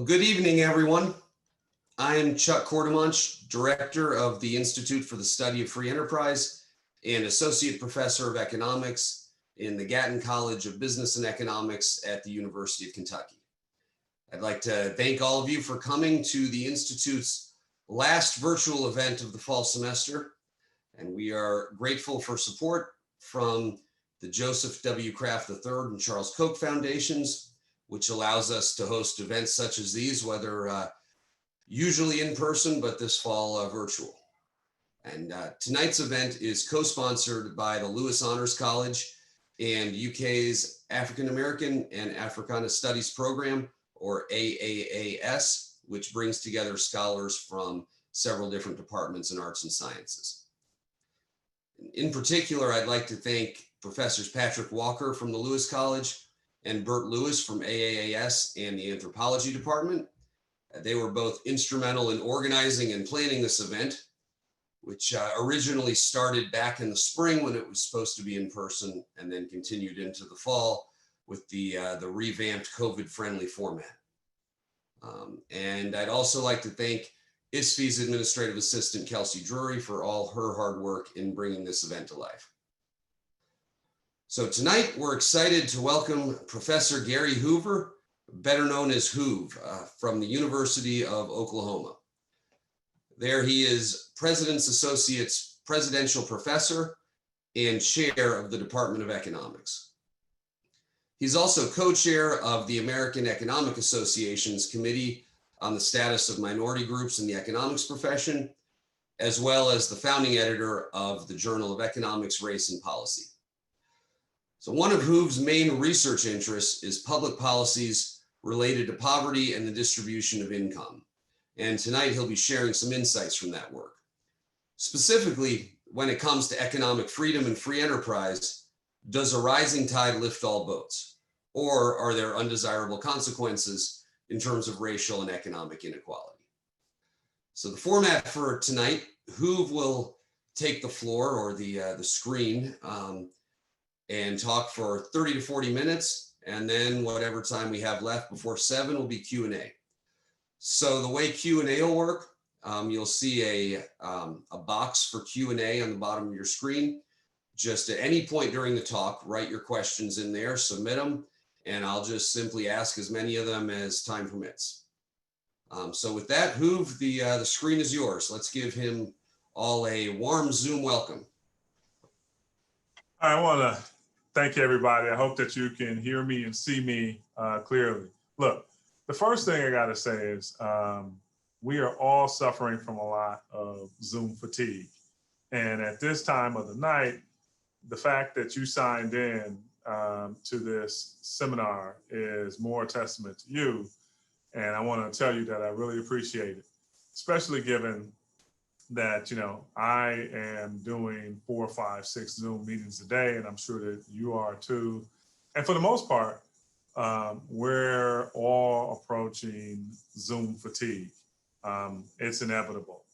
Well, good evening, everyone. I am Chuck Kortemanch, Director of the Institute for the Study of Free Enterprise and Associate Professor of Economics in the Gatton College of Business and Economics at the University of Kentucky. I'd like to thank all of you for coming to the Institute's last virtual event of the fall semester, and we are grateful for support from the Joseph W. Kraft III and Charles Koch Foundations, which allows us to host events such as these, whether usually in person, but this fall virtual. And tonight's event is co-sponsored by the Lewis Honors College and UK's African American and Africana Studies Program, or AAAS, which brings together scholars from several different departments in arts and sciences. In particular, I'd like to thank Professors Patrick Walker from the Lewis College and Bert Lewis from AAAS and the Anthropology Department. They were both instrumental in organizing and planning this event, which originally started back in the spring when it was supposed to be in person, and then continued into the fall with the revamped COVID-friendly format. And I'd also like to thank ISFI's Administrative Assistant, Kelsey Drury, for all her hard work in bringing this event to life. So tonight, we're excited to welcome Professor Gary Hoover, better known as Hoove, from the University of Oklahoma. There he is President's Associate's Presidential Professor and Chair of the Department of Economics. He's also co-chair of the American Economic Association's Committee on the Status of Minority Groups in the Economics Profession, as well as the founding editor of the Journal of Economics, Race and Policy. So one of Hoove's main research interests is public policies related to poverty and the distribution of income. And tonight he'll be sharing some insights from that work. Specifically, when it comes to economic freedom and free enterprise, does a rising tide lift all boats? Or are there undesirable consequences in terms of racial and economic inequality? So the format for tonight, Hoove will take the floor or the screen and talk for 30 to 40 minutes. And then whatever time we have left before 7 will be Q&A. So the way Q&A will work, you'll see a box for Q&A on the bottom of your screen. Just at any point during the talk, write your questions in there, submit them, and I'll just simply ask as many of them as time permits. So with that, Hoove, the screen is yours. Let's give him all a warm Zoom welcome. I want to thank everybody. I hope that you can hear me and see me clearly. Look, the first thing I got to say is we are all suffering from a lot of Zoom fatigue. And at this time of the night, the fact that you signed in to this seminar is more a testament to you. And I want to tell you that I really appreciate it, especially given that, you know, I am doing 4, 5, 6 Zoom meetings a day, and I'm sure that you are too. And for the most part, we're all approaching Zoom fatigue. It's inevitable.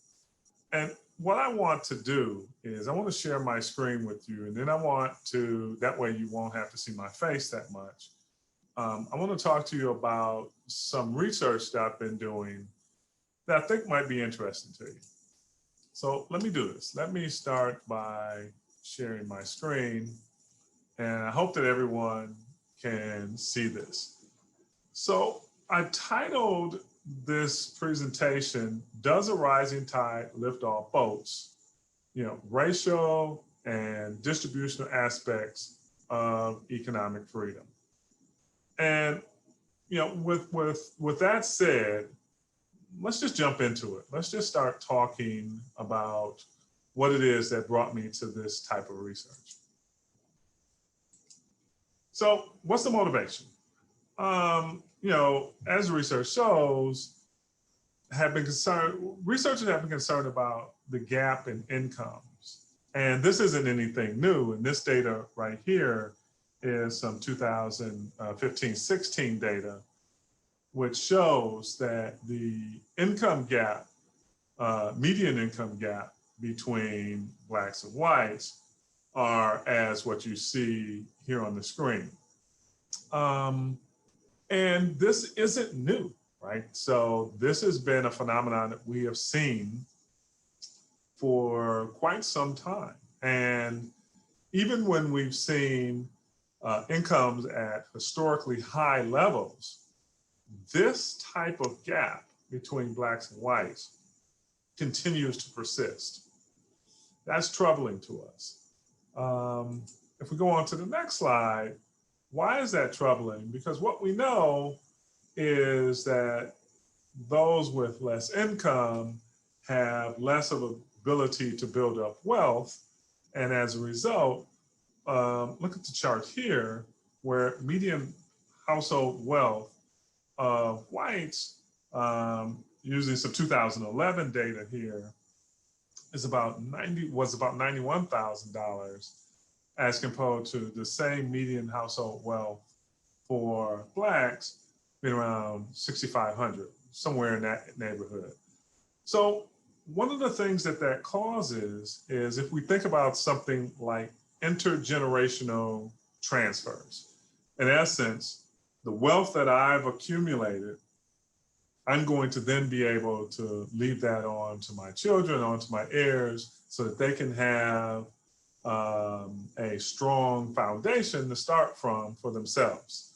And what I want to do is I want to share my screen with you, and then I want to, that way you won't have to see my face that much. I want to talk to you about some research that I've been doing that I think might be interesting to you. So let me do this. Let me start by sharing my screen, and I hope that everyone can see this. So I titled this presentation, Does a Rising Tide Lift All Boats? You know, racial and distributional aspects of economic freedom. And, you know, with that said, let's just jump into it. Let's just start talking about what it is that brought me to this type of research. So what's the motivation? You know, as the research shows, researchers have been concerned about the gap in incomes. And this isn't anything new. And this data right here is some 2015-16 data, which shows that the income gap, median income gap between Blacks and whites are as what you see here on the screen. And this isn't new. right? So this has been a phenomenon that we have seen for quite some time. And even when we've seen incomes at historically high levels, this type of gap between blacks and whites continues to persist. That's troubling to us. If we go on to the next slide, why is that troubling? Because what we know is that those with less income have less of an ability to build up wealth. And as a result, look at the chart here, where median household wealth of whites, using some 2011 data here, was about $91,000 as compared to the same median household wealth for blacks being around 6,500, somewhere in that neighborhood. So one of the things that causes is if we think about something like intergenerational transfers. In essence, the wealth that I've accumulated, I'm going to then be able to leave that on to my children, on to my heirs, so that they can have a strong foundation to start from for themselves.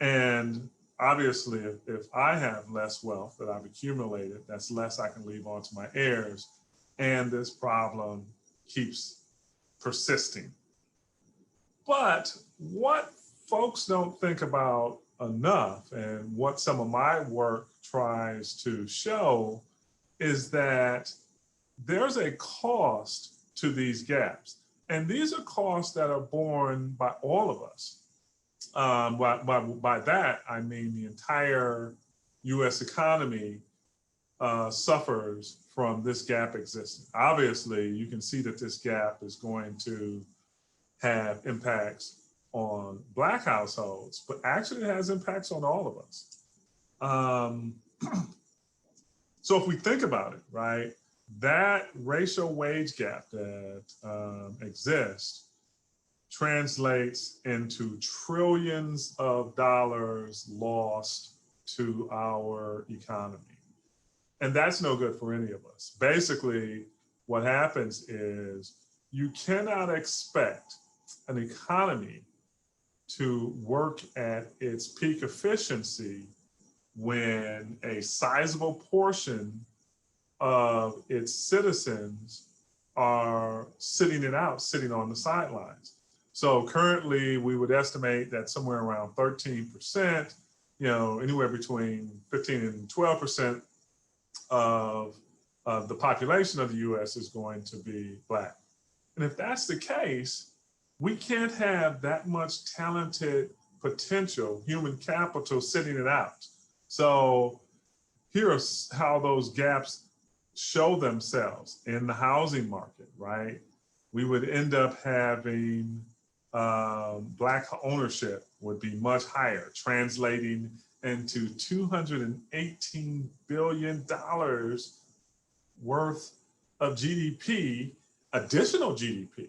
And obviously, if I have less wealth that I've accumulated, that's less I can leave on to my heirs. And this problem keeps persisting. But what folks don't think about enough, and what some of my work tries to show, is that there's a cost to these gaps. And these are costs that are borne by all of us. By that, I mean the entire US economy suffers from this gap existing. Obviously, you can see that this gap is going to have impacts on Black households, but actually it has impacts on all of us. So if we think about it, right, that racial wage gap that exists translates into trillions of dollars lost to our economy. And that's no good for any of us. Basically, what happens is you cannot expect an economy to work at its peak efficiency when a sizable portion of its citizens are sitting it out, sitting on the sidelines. So currently, we would estimate that somewhere around 13%, anywhere between 15 and 12% of the population of the US is going to be Black. And if that's the case, we can't have that much talented potential, human capital sitting it out. So here's how those gaps show themselves in the housing market, right? We would end up having Black ownership would be much higher, translating into $218 billion worth of GDP, additional GDP,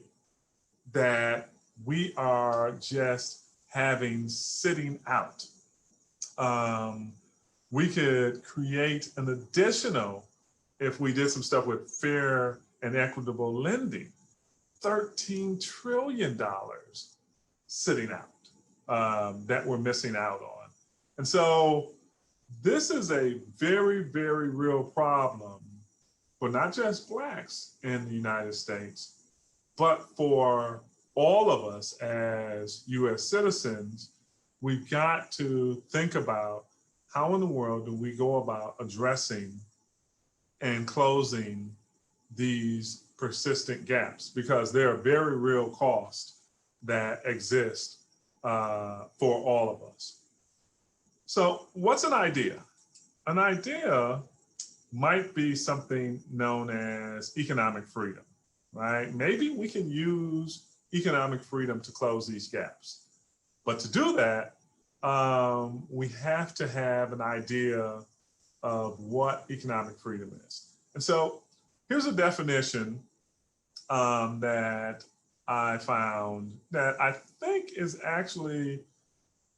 that we are just having sitting out. We could create an additional, if we did some stuff with fair and equitable lending, $13 trillion sitting out that we're missing out on. And so this is a very, very real problem for not just Blacks in the United States, but for all of us as US citizens. We've got to think about how in the world do we go about addressing and closing these persistent gaps, because there are very real costs that exist for all of us. So what's an idea? An idea might be something known as economic freedom, right? Maybe we can use economic freedom to close these gaps. But to do that, we have to have an idea of what economic freedom is. And so here's a definition that I found that I think is actually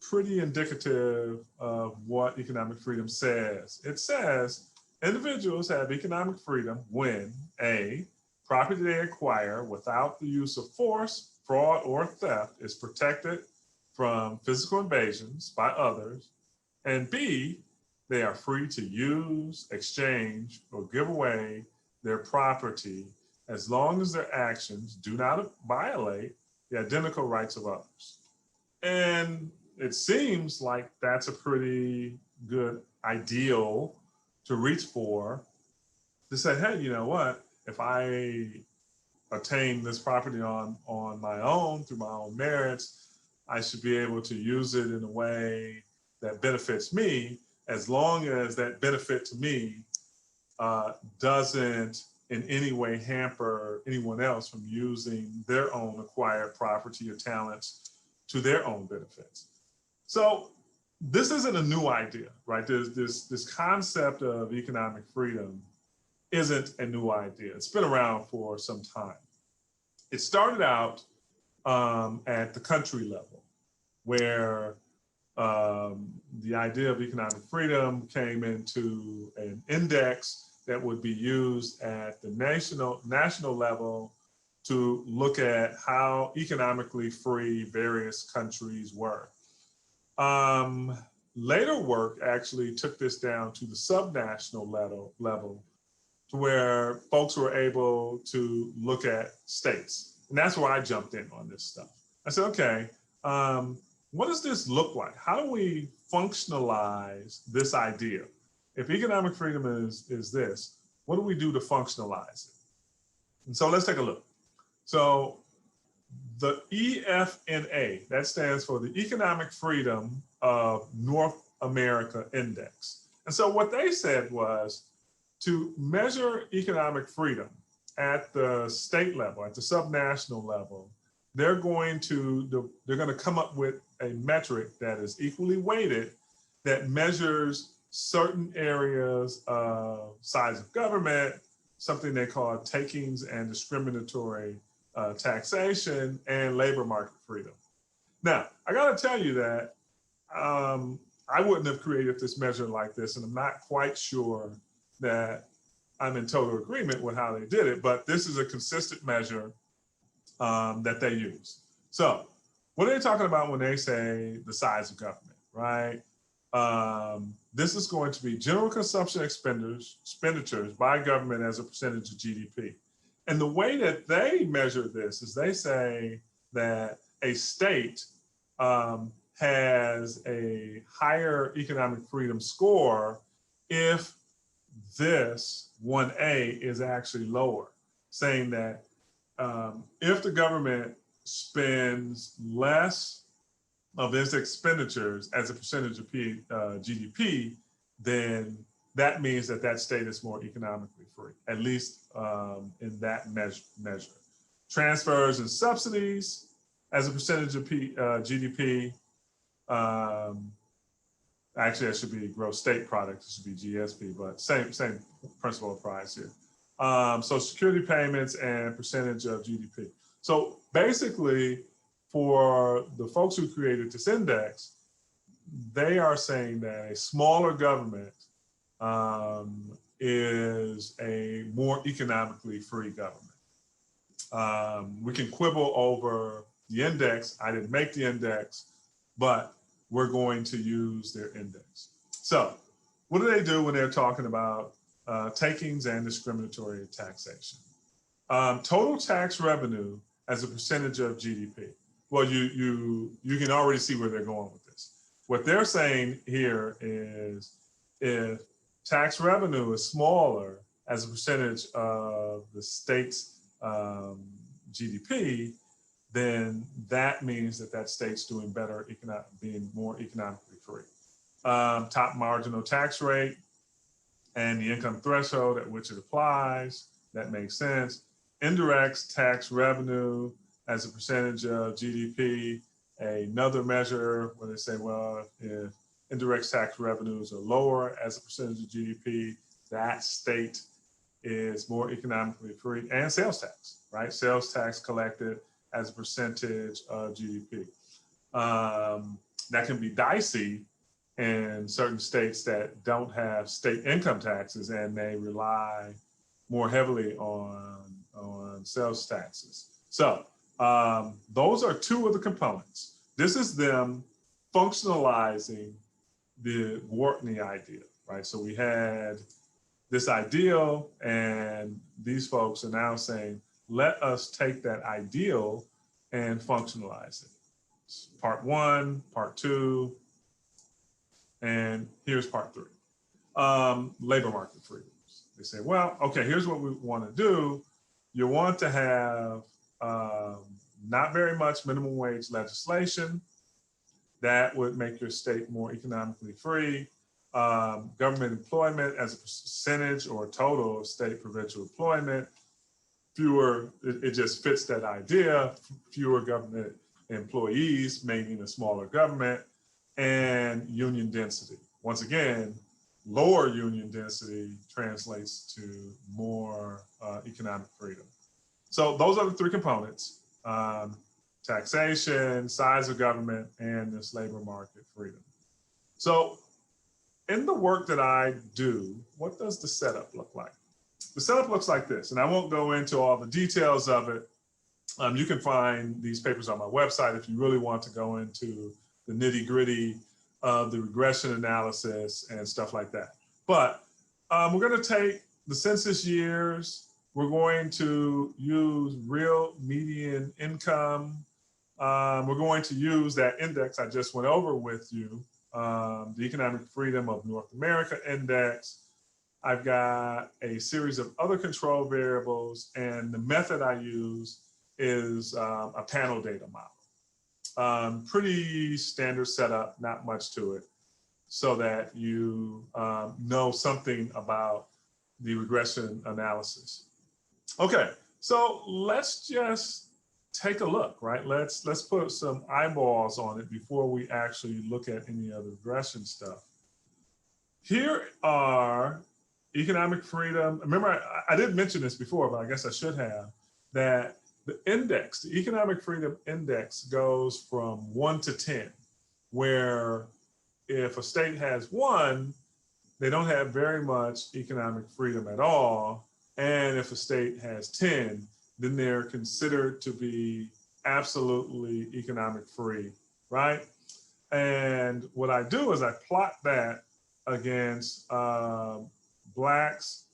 pretty indicative of what economic freedom says. It says individuals have economic freedom when A, property they acquire without the use of force, fraud, or theft is protected from physical invasions by others, and B, they are free to use, exchange, or give away their property as long as their actions do not violate the identical rights of others. And it seems like that's a pretty good ideal to reach for, to say, hey, you know what, if I attain this property on my own through my own merits, I should be able to use it in a way that benefits me, as long as that benefit to me doesn't in any way hamper anyone else from using their own acquired property or talents to their own benefits. So this isn't a new idea, right? This concept of economic freedom isn't a new idea. It's been around for some time. It started out at the country level, where the idea of economic freedom came into an index that would be used at the national level to look at how economically free various countries were. Later work actually took this down to the subnational level to where folks were able to look at states. And that's where I jumped in on this stuff. I said, okay, what does this look like? How do we functionalize this idea? If economic freedom is this, what do we do to functionalize it? And so let's take a look. So the EFNA, that stands for the Economic Freedom of North America Index. And so what they said was to measure economic freedom at the state level, at the subnational level, they're going to come up with a metric that is equally weighted that measures certain areas of size of government, something they call takings and discriminatory taxation, and labor market freedom. Now, I got to tell you that I wouldn't have created this measure like this, and I'm not quite sure that I'm in total agreement with how they did it, but this is a consistent measure that they use. So what are they talking about when they say the size of government, right? This is going to be general consumption expenditures by government as a percentage of GDP. And the way that they measure this is they say that a state has a higher economic freedom score if this 1A is actually lower, saying that if the government spends less of its expenditures as a percentage of GDP, then that means that that state is more economically free, at least in that measure. Transfers and subsidies as a percentage of GDP, actually that should be gross state product, it should be GSP, but same principle applies here. Social security payments and percentage of GDP. So basically, for the folks who created this index, they are saying that a smaller government is a more economically free government. We can quibble over the index. I didn't make the index, but we're going to use their index. So what do they do when they're talking about takings and discriminatory taxation? Total tax revenue as a percentage of GDP. Well, you can already see where they're going with this. What they're saying here is if tax revenue is smaller as a percentage of the state's GDP, then that means that that state's doing better, being more economically free. Top marginal tax rate and the income threshold at which it applies, that makes sense. Indirect tax revenue as a percentage of GDP, another measure where they say, well, if indirect tax revenues are lower as a percentage of GDP, that state is more economically free. And sales tax, right? Sales tax collected as a percentage of GDP. that can be dicey in certain states that don't have state income taxes and they rely more heavily on sales taxes. So those are two of the components. This is them functionalizing the Wharton idea, right? So we had this ideal, and these folks are now saying, let us take that ideal and functionalize it. Part one, part two, and here's part three. Labor market freedoms. They say, well, okay, here's what we want to do. You want to have not very much minimum wage legislation. That would make your state more economically free. Government employment as a percentage or total of state provincial employment. Fewer, it just fits that idea. Fewer government employees, meaning a smaller government, and union density. Once again, lower union density translates to more economic freedom. So those are the three components: taxation, size of government, and this labor market freedom. So in the work that I do, what does the setup look like? The setup looks like this, and I won't go into all the details of it. You can find these papers on my website if you really want to go into the nitty gritty of the regression analysis and stuff like that. But we're going to take the census years. We're going to use real median income. We're going to use that index I just went over with you, the Economic Freedom of North America Index. I've got a series of other control variables, and the method I use is a panel data model. Pretty standard setup, not much to it, so that you know something about the regression analysis. Okay, so let's just take a look, right? Let's put some eyeballs on it before we actually look at any other regression stuff. Here are economic freedom. Remember, I didn't mention this before, but I guess I should have, that the index, the economic freedom index, goes from 1 to 10, where if a state has 1, they don't have very much economic freedom at all. And if a state has 10, then they're considered to be absolutely economic free, right? And what I do is I plot that against Blacks'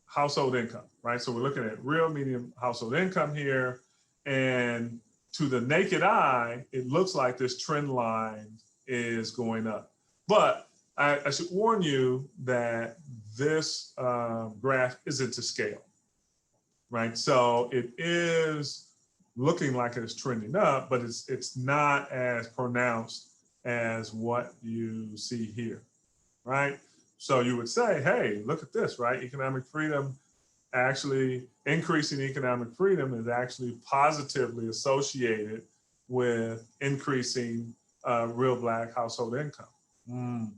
household income, right? So we're looking at real median household income here. And to the naked eye, it looks like this trend line is going up. But I should warn you that this graph isn't to scale, right? So it is looking like it's trending up, but it's not as pronounced as what you see here, right? So you would say, hey, look at this, right? Economic freedom, actually increasing economic freedom is actually positively associated with increasing real Black household income.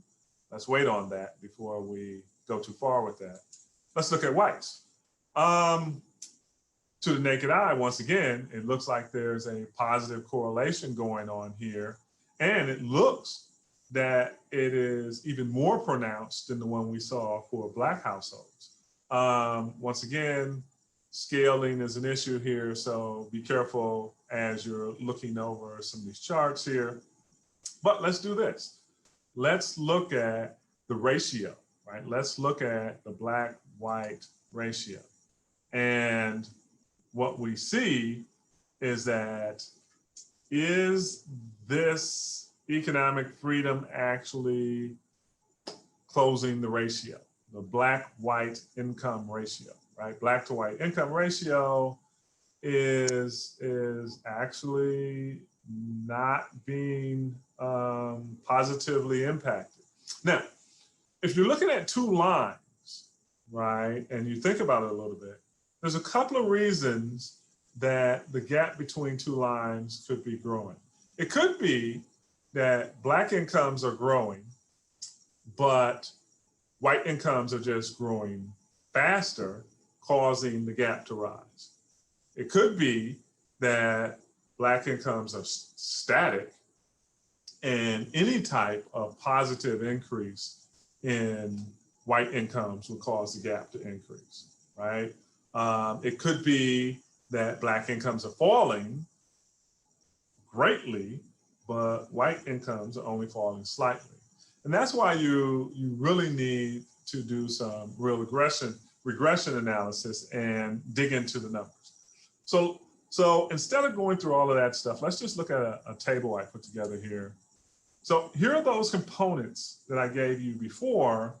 Let's wait on that before we go too far with that. Let's look at whites. To the naked eye, once again, it looks like there's a positive correlation going on here. And it looks that it is even more pronounced than the one we saw for Black households. Once again, scaling is an issue here, so be careful as you're looking over some of these charts here. But let's do this. Let's look at the ratio, right? Let's look at the Black-white ratio. And what we see is that, is this economic freedom actually closing the ratio, the Black-white income ratio, right? Black to white income ratio is actually not being positively impacted. Now, if you're looking at two lines, right, and you think about it a little bit, there's a couple of reasons that the gap between two lines could be growing. It could be that Black incomes are growing, but white incomes are just growing faster, causing the gap to rise. It could be that Black incomes are static And any type of positive increase in white incomes would cause the gap to increase, right? It could be that Black incomes are falling greatly, but white incomes are only falling slightly. And that's why you really need to do some real regression analysis and dig into the numbers. So instead of going through all of that stuff, let's just look at a table I put together here. So here are those components that I gave you before.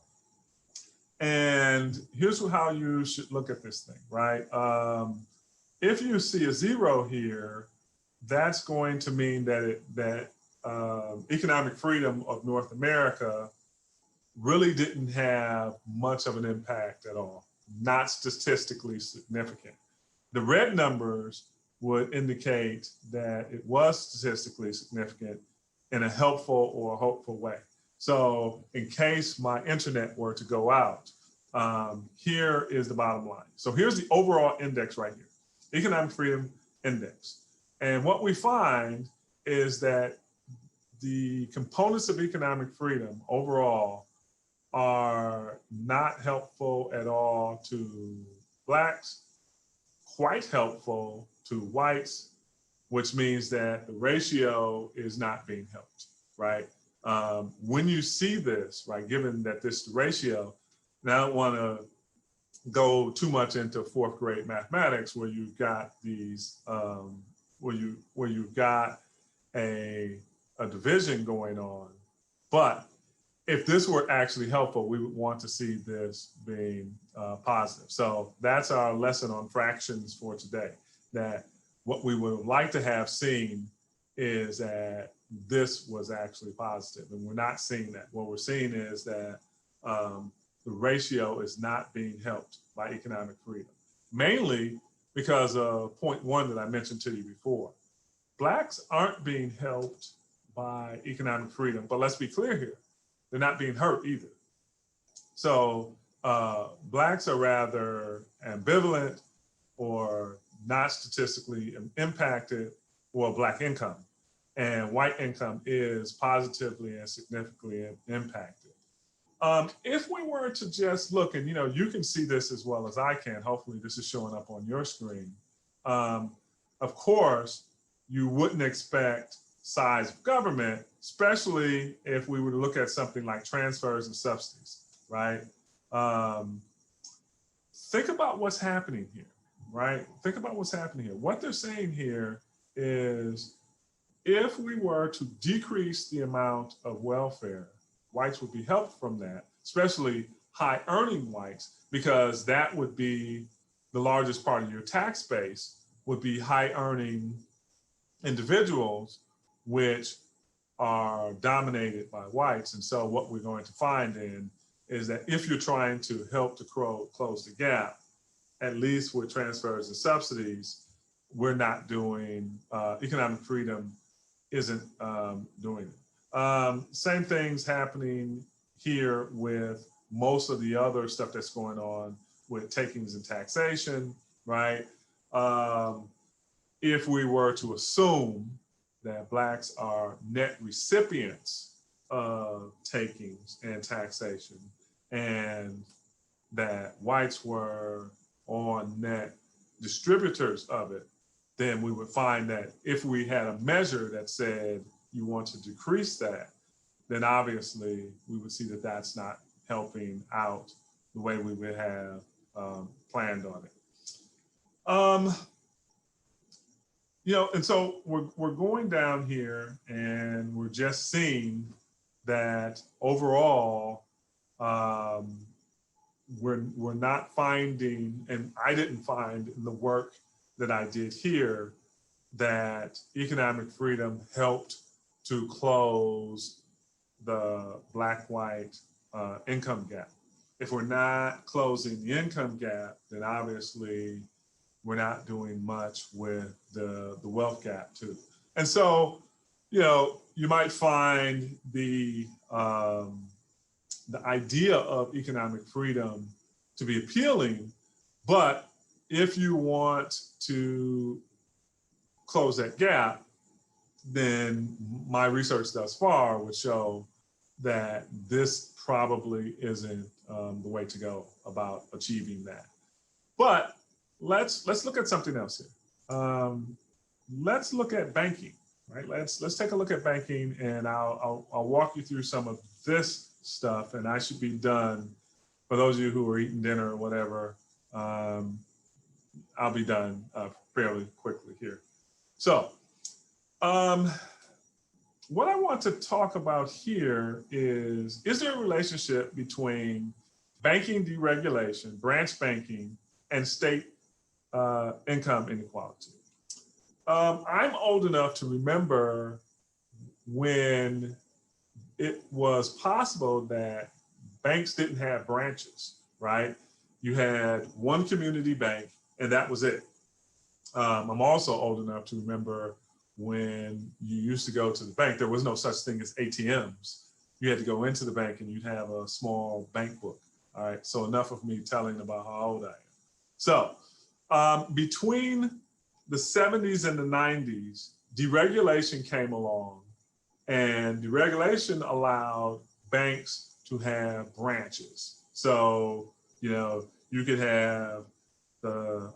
And here's how you should look at this thing, right? If you see a 0 here, that's going to mean that economic freedom of North America really didn't have much of an impact at all, not statistically significant. The red numbers would indicate that it was statistically significant in a helpful or hopeful way. So in case my internet were to go out, here is the bottom line. So here's the overall index right here, Economic Freedom Index. And what we find is that the components of economic freedom overall are not helpful at all to Blacks, quite helpful to whites, which means that the ratio is not being helped, right? When you see this, right, given that this ratio, and I don't want to go too much into 4th grade mathematics where you've got these, where you've got a division going on, but if this were actually helpful, we would want to see this being positive. So that's our lesson on fractions for today, that what we would like to have seen is that this was actually positive, and we're not seeing that. What we're seeing is that the ratio is not being helped by economic freedom, mainly because of point 1 that I mentioned to you before. Blacks aren't being helped by economic freedom, but let's be clear here, they're not being hurt either. So Blacks are rather ambivalent or not statistically impacted for Black income, and white income is positively and significantly impacted. If we were to just look, and you can see this as well as I can, hopefully this is showing up on your screen. Of course, you wouldn't expect size of government, especially if we were to look at something like transfers and subsidies, right? Think about what's happening here, right? Think about what's happening here. What they're saying here is if we were to decrease the amount of welfare, whites would be helped from that, especially high earning whites, because that would be the largest part of your tax base would be high earning individuals, which are dominated by whites. And so what we're going to find in is that if you're trying to help to close the gap, at least with transfers and subsidies, we're not doing, economic freedom isn't doing it. Same things happening here with most of the other stuff that's going on with takings and taxation, right? If we were to assume that Blacks are net recipients of takings and taxation, and that whites were on net distributors of it, then we would find that if we had a measure that said you want to decrease that, then obviously we would see that that's not helping out the way we would have planned on it. And so we're going down here and we're just seeing that overall, we're not finding, and I didn't find in the work that I did here, that economic freedom helped to close the Black-white income gap. If we're not closing the income gap, then obviously we're not doing much with the wealth gap too. And so, you might find the idea of economic freedom to be appealing, but if you want to close that gap, then my research thus far would show that this probably isn't the way to go about achieving that. But let's look at something else here. Let's look at banking, right? Let's take a look at banking, and I'll walk you through some of this stuff, and I should be done. For those of you who are eating dinner or whatever, I'll be done fairly quickly here. So, what I want to talk about here is there a relationship between banking deregulation, branch banking, and state income inequality? I'm old enough to remember when it was possible that banks didn't have branches, right? You had one community bank and that was it. I'm also old enough to remember when you used to go to the bank, there was no such thing as ATMs. You had to go into the bank and you'd have a small bank book. All right, so enough of me telling about how old I am. So between the 70s and the 90s, deregulation came along, and deregulation allowed banks to have branches. So, you know, you could have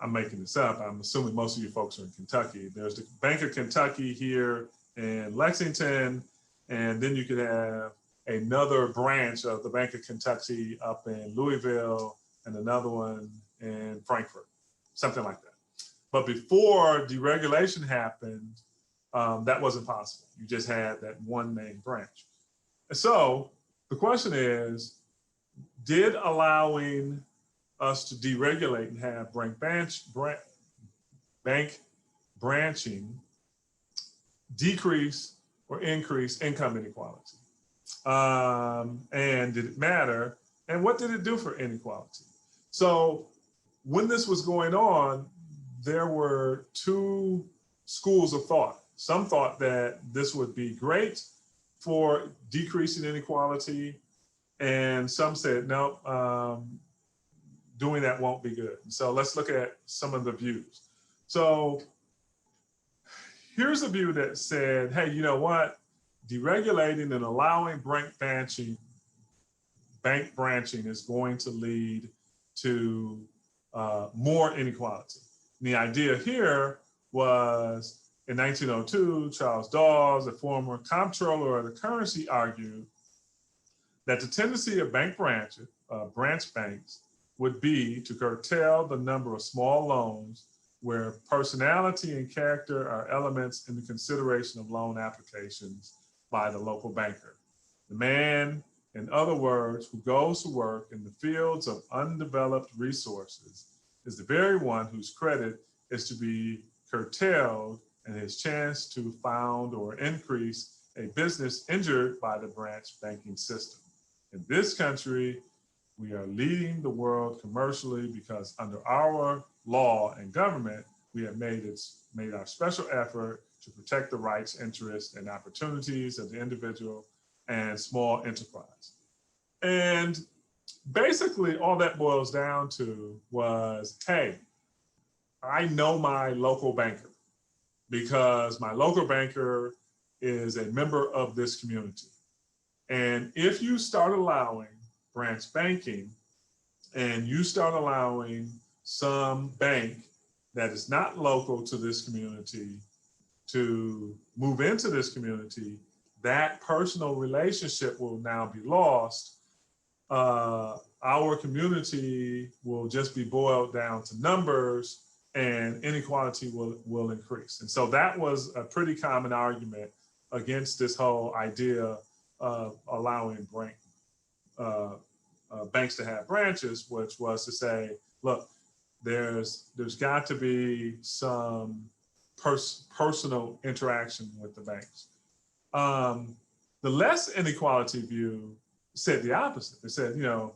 I'm making this up, I'm assuming most of you folks are in Kentucky. There's the Bank of Kentucky here in Lexington, and then you could have another branch of the Bank of Kentucky up in Louisville and another one in Frankfurt, something like that. But before deregulation happened, that wasn't possible. You just had that one main branch. And so the question is, did allowing us to deregulate and have bank branching decrease or increase income inequality? And did it matter? And what did it do for inequality? So when this was going on, there were two schools of thought. Some thought that this would be great for decreasing inequality, and some said, no, doing that won't be good. So let's look at some of the views. So here's a view that said, hey, you know what? Deregulating and allowing bank branching is going to lead to more inequality. And the idea here was in 1902, Charles Dawes, a former comptroller of the currency, argued that the tendency of branch banks would be to curtail the number of small loans where personality and character are elements in the consideration of loan applications by the local banker. The man, in other words, who goes to work in the fields of undeveloped resources is the very one whose credit is to be curtailed and his chance to found or increase a business injured by the branch banking system. In this country, we are leading the world commercially because under our law and government, we have made our special effort to protect the rights, interests, and opportunities of the individual and small enterprise. And basically all that boils down to was, hey, I know my local banker because my local banker is a member of this community. And if you start allowing branch banking and you start allowing some bank that is not local to this community to move into this community, that personal relationship will now be lost. Our community will just be boiled down to numbers and inequality will increase. And so that was a pretty common argument against this whole idea of allowing banks to have branches, which was to say, look, there's got to be some personal interaction with the banks. The less inequality view said the opposite. It said, you know,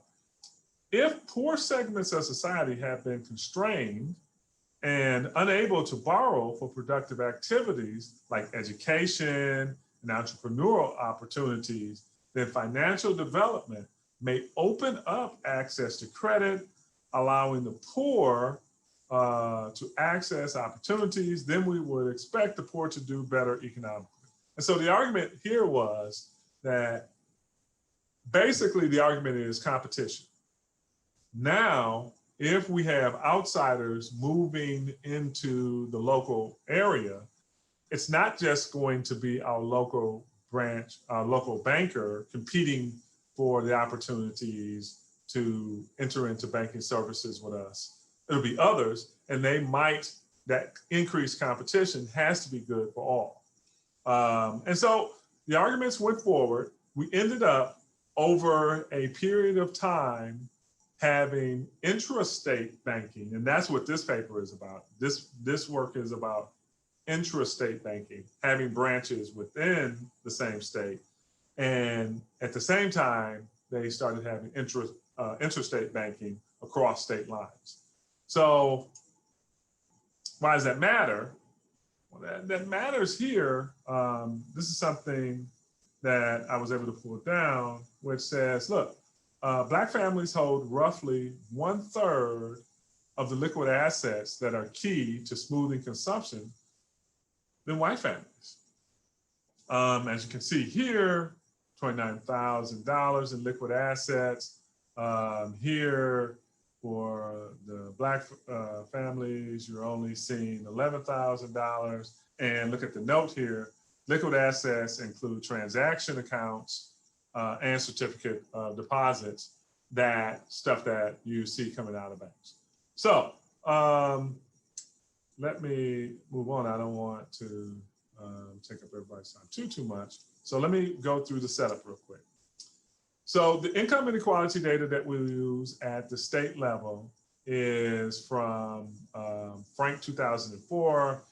if poor segments of society have been constrained and unable to borrow for productive activities like education and entrepreneurial opportunities, then financial development may open up access to credit, allowing the poor to access opportunities. Then we would expect the poor to do better economically. And so the argument here was that basically the argument is competition. Now, if we have outsiders moving into the local area, it's not just going to be our local branch, our local banker competing for the opportunities to enter into banking services with us. It'll be others, and that increased competition has to be good for all. And so the arguments went forward. We ended up over a period of time having intrastate banking, and that's what this paper is about. This work is about intrastate banking, having branches within the same state. And at the same time, they started having interstate banking across state lines. So why does that matter? Well, that matters here. This is something that I was able to pull down, which says, look, Black families hold roughly 1/3 of the liquid assets that are key to smoothing consumption than white families. As you can see here, $29,000 in liquid assets. Here, for the Black families, you're only seeing $11,000. And look at the note here. Liquid assets include transaction accounts and certificate of deposits, that stuff that you see coming out of banks. So let me move on. I don't want to take up everybody's time too much. So let me go through the setup real quick. So the income inequality data that we use at the state level is from Frank 2004.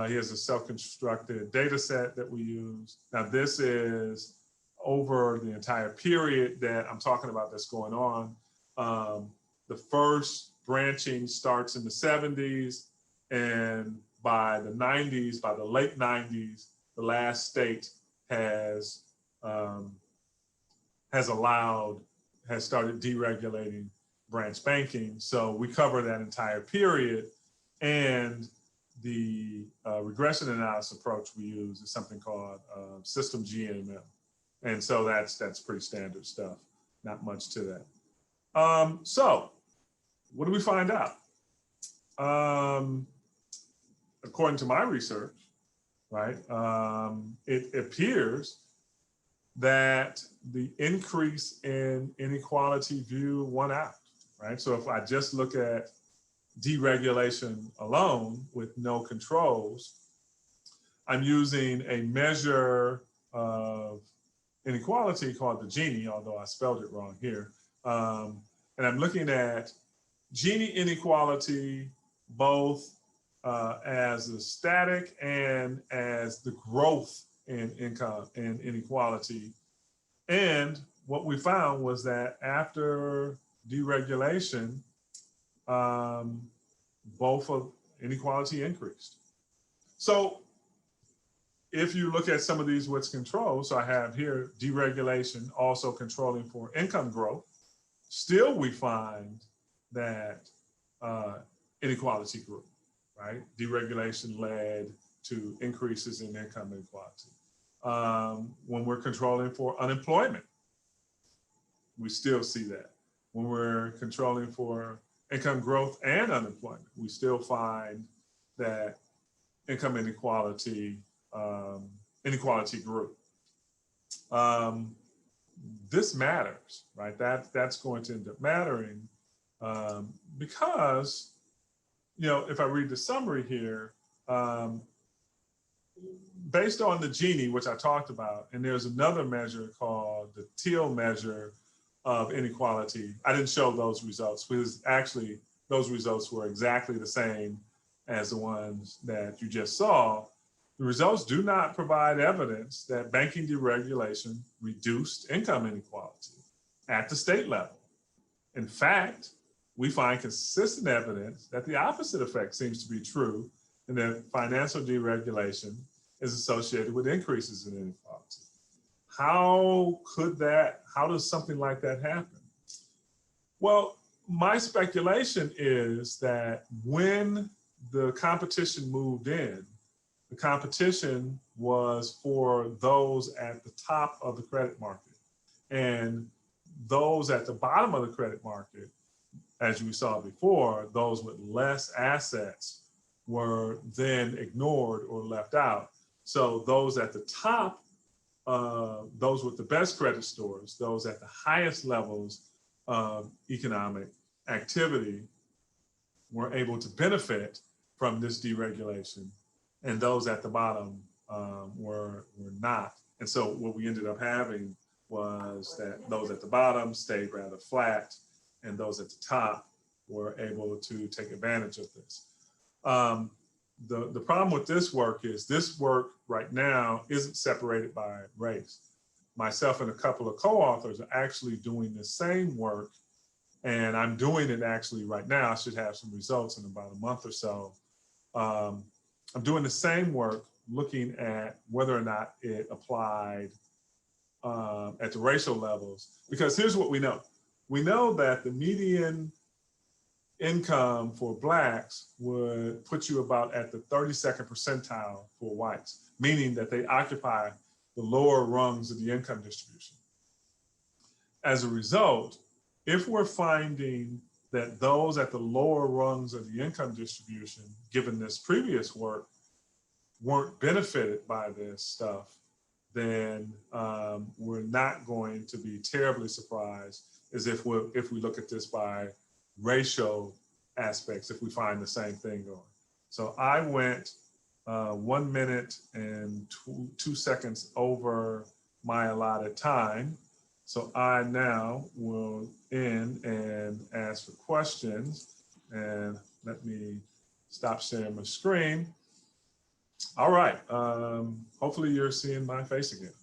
He has a self-constructed data set that we use. Now this is over the entire period that I'm talking about that's going on. The first branching starts in the 70s, and by the 90s, by the late 90s, the last state has started deregulating branch banking. So we cover that entire period, and the regression analysis approach we use is something called system GMM. And so that's pretty standard stuff, not much to that. So what do we find out? According to my research, right, it appears that the increase in inequality view won out, right? So if I just look at deregulation alone with no controls, I'm using a measure of inequality called the Gini, although I spelled it wrong here. And I'm looking at Gini inequality both as a static and as the growth in income and inequality. And what we found was that after deregulation, both of inequality increased. So if you look at some of these what's controlled, so I have here deregulation also controlling for income growth, still we find that inequality grew, right? Deregulation led to increases in income inequality. When we're controlling for unemployment, we still see that. When we're controlling for income growth and unemployment, we still find that income inequality grew. This matters, right? That's going to end up mattering because, you know, if I read the summary here, based on the Gini, which I talked about, and there's another measure called the Theil measure of inequality. I didn't show those results because actually those results were exactly the same as the ones that you just saw. The results do not provide evidence that banking deregulation reduced income inequality at the state level. In fact, we find consistent evidence that the opposite effect seems to be true, and that financial deregulation is associated with increases in inequality. How does something like that happen? Well, my speculation is that when the competition moved in, the competition was for those at the top of the credit market. And those at the bottom of the credit market, as you saw before, those with less assets were then ignored or left out. So those at the top, those with the best credit scores, those at the highest levels of economic activity were able to benefit from this deregulation, and those at the bottom were not. And so what we ended up having was that those at the bottom stayed rather flat, and those at the top were able to take advantage of this. The problem with this work is this work right now isn't separated by race. Myself and a couple of co-authors are actually doing the same work, and I'm doing it actually right now. I should have some results in about a month or so. I'm doing the same work looking at whether or not it applied at the racial levels, because here's what we know. We know that the median income for Blacks would put you about at the 32nd percentile for whites, meaning that they occupy the lower rungs of the income distribution. As a result, if we're finding that those at the lower rungs of the income distribution, given this previous work, weren't benefited by this stuff, then we're not going to be terribly surprised as if we look at this by racial aspects, if we find the same thing going. So I went 1 minute and 2 seconds over my allotted time. So I now will end and ask for questions, and let me stop sharing my screen. All right, hopefully you're seeing my face again.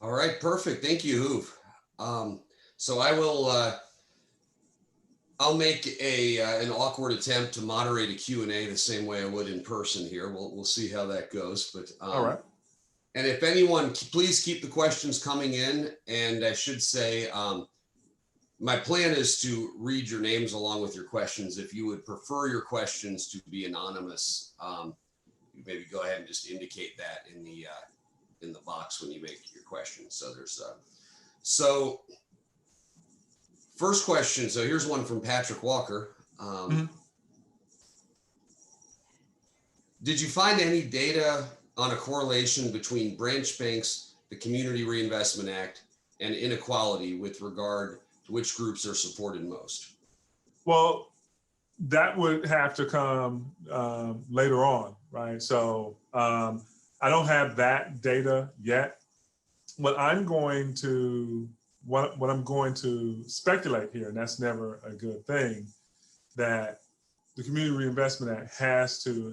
All right, perfect. Thank you, Hoov. So I will, I'll make an awkward attempt to moderate a Q&A the same way I would in person here. We'll see how that goes. But all right. And if anyone, please keep the questions coming in. And I should say, my plan is to read your names along with your questions. If you would prefer your questions to be anonymous, maybe go ahead and just indicate that in the box when you make your questions. So there's so first question. So here's one from Patrick Walker. Did you find any data on a correlation between branch banks, the Community Reinvestment Act, and inequality with regard to which groups are supported most? Well, that would have to come later on, right? So I don't have that data yet. What I'm going to speculate here, and that's never a good thing, that the Community Reinvestment Act has to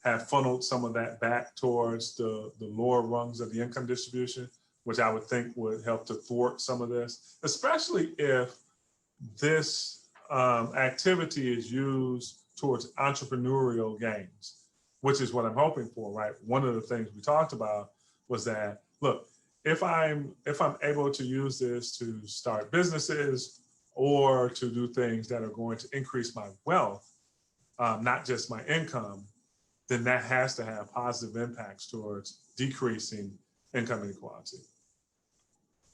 have funneled some of that back towards the lower rungs of the income distribution, which I would think would help to thwart some of this, especially if this activity is used towards entrepreneurial gains, which is what I'm hoping for, right? One of the things we talked about was that, look, if I'm able to use this to start businesses or to do things that are going to increase my wealth, not just my income, then that has to have positive impacts towards decreasing income inequality.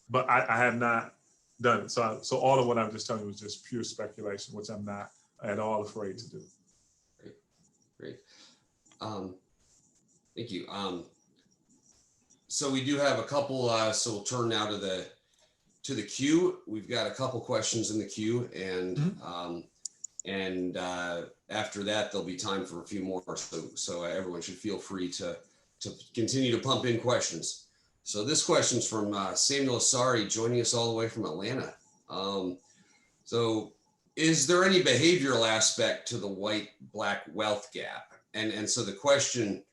But I have not done it. So all of what I'm just telling you was just pure speculation, which I'm not at all afraid to do. Great. Thank you. So we do have a couple, so we'll turn now to the queue. We've got a couple questions in the queue, and after that, there'll be time for a few more. So everyone should feel free to continue to pump in questions. So this question's from Samuel Asari, joining us all the way from Atlanta. So is there any behavioral aspect to the white-black wealth gap? And so the question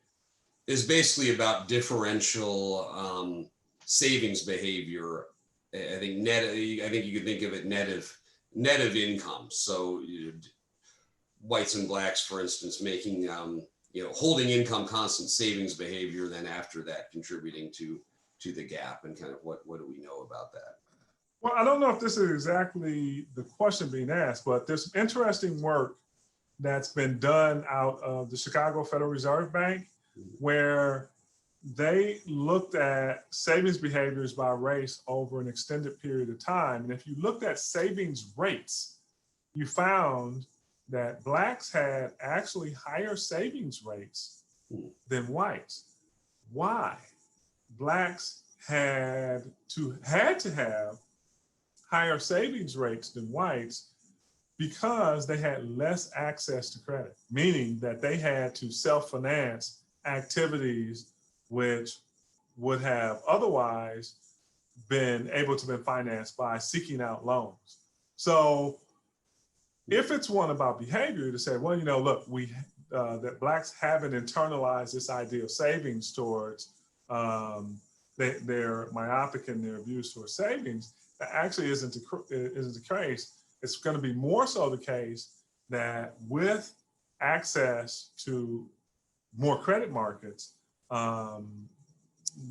is basically about differential savings behavior. I think you could think of it net of income. So whites and blacks, for instance, making holding income constant savings behavior, then after that contributing to the gap, and kind of what do we know about that? Well, I don't know if this is exactly the question being asked, but there's some interesting work that's been done out of the Chicago Federal Reserve Bank, where they looked at savings behaviors by race over an extended period of time. And if you looked at savings rates, you found that Blacks had actually higher savings rates than whites. Why? Blacks had to have higher savings rates than whites because they had less access to credit, meaning that they had to self-finance activities which would have otherwise been able to be financed by seeking out loans. So if it's one about behavior, to say, well, look, that Blacks haven't internalized this idea of savings towards, they're myopic in their views towards savings, that actually isn't the case. It's going to be more so the case that with access to more credit markets, the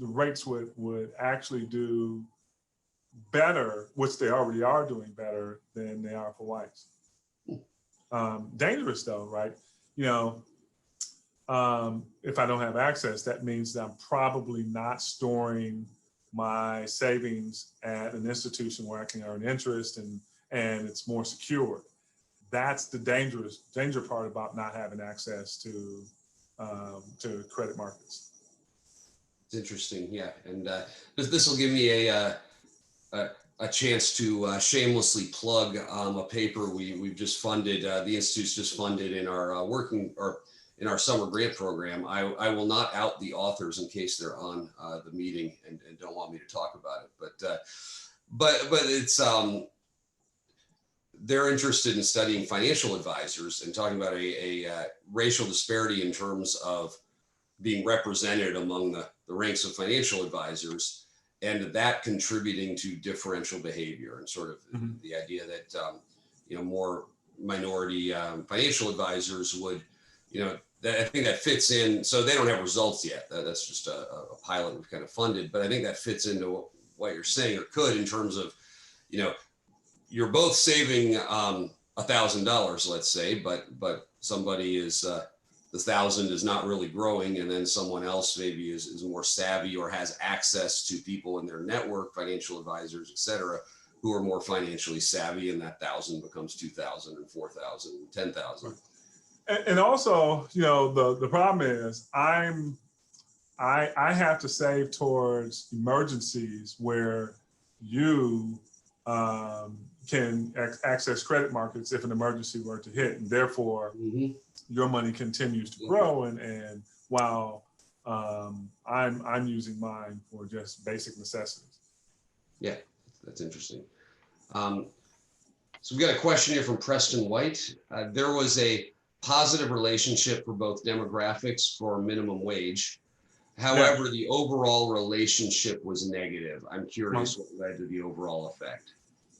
rates would actually do better, which they already are doing better than they are for whites. Dangerous though, right? If I don't have access, that means that I'm probably not storing my savings at an institution where I can earn interest and it's more secure. That's the danger part about not having access to credit markets. It's interesting, yeah, and this will give me a chance to shamelessly plug a paper we've just funded. The Institute's just funded in our in our summer grant program. I will not out the authors in case they're on the meeting and don't want me to talk about it, but it's they're interested in studying financial advisors and talking about a racial disparity in terms of being represented among the ranks of financial advisors, and that contributing to differential behavior, and sort of the idea that more minority financial advisors would, that I think that fits in. So they don't have results yet. That's just a pilot we've kind of funded, but I think that fits into what you're saying, or could, in terms of, you're both saving $1,000, let's say, but somebody is the 1,000 is not really growing, and then someone else maybe is more savvy or has access to people in their network, financial advisors, et cetera, who are more financially savvy, and that 1,000 becomes 2,000 and 4,000 and 10,000. And also, the problem is I have to save towards emergencies where you can access credit markets if an emergency were to hit, and therefore your money continues to grow, and while I'm using mine for just basic necessities. Yeah, that's interesting. So we've got a question here from Preston White. There was a positive relationship for both demographics for minimum wage. However, the overall relationship was negative. I'm curious what led to the overall effect.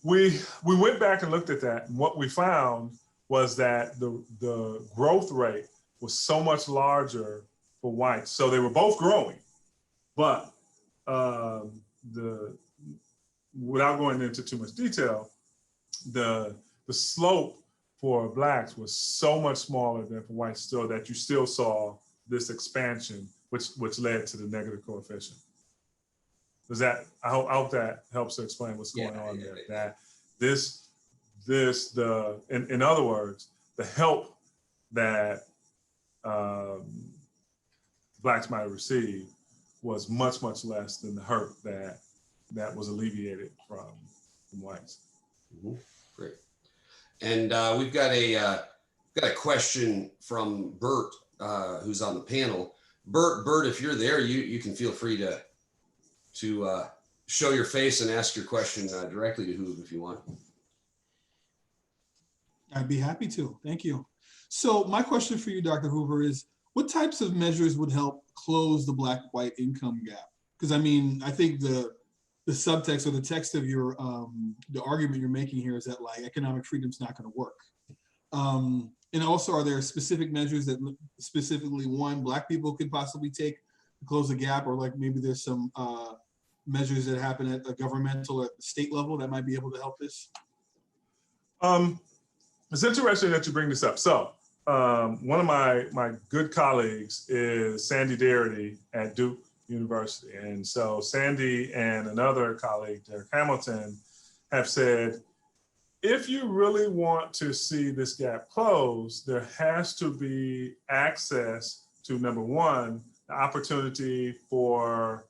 We went back and looked at that, and what we found was that the growth rate was so much larger for whites. So they were both growing, but without going into too much detail, the slope for Blacks was so much smaller than for whites, still, that you still saw this expansion, which led to the negative coefficient. Does that, I hope that helps to explain what's going on there. That in other words, the help that Blacks might have received was much, much less than the hurt that was alleviated from whites. Great. And we've got a question from Bert, who's on the panel. Bert, if you're there, you can feel free to show your face and ask your question directly to Hoover if you want. I'd be happy to. Thank you. So my question for you, Dr. Hoover, is what types of measures would help close the Black-white income gap? Because I mean, I think the subtext or the text of your the argument you're making here is that like economic freedom's not going to work. And also, are there specific measures that specifically Black people could possibly take to close the gap, or like maybe there's some measures that happen at a governmental or at the state level that might be able to help this? It's interesting that you bring this up. So one of my good colleagues is Sandy Darity at Duke University. And so Sandy and another colleague, Derek Hamilton, have said, if you really want to see this gap close, there has to be access to, number one, the opportunity for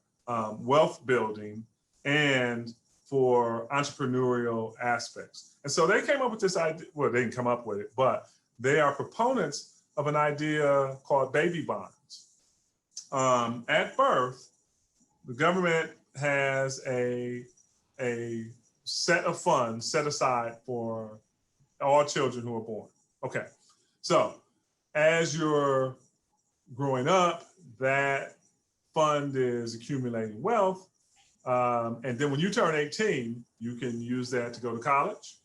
wealth building and for entrepreneurial aspects. And so they came up with this idea, well, they didn't come up with it, but they are proponents of an idea called baby bonds. At birth, the government has a set of funds set aside for all children who are born. Okay, so as you're growing up, that fund is accumulating wealth. And then when you turn 18, you can use that to go to college.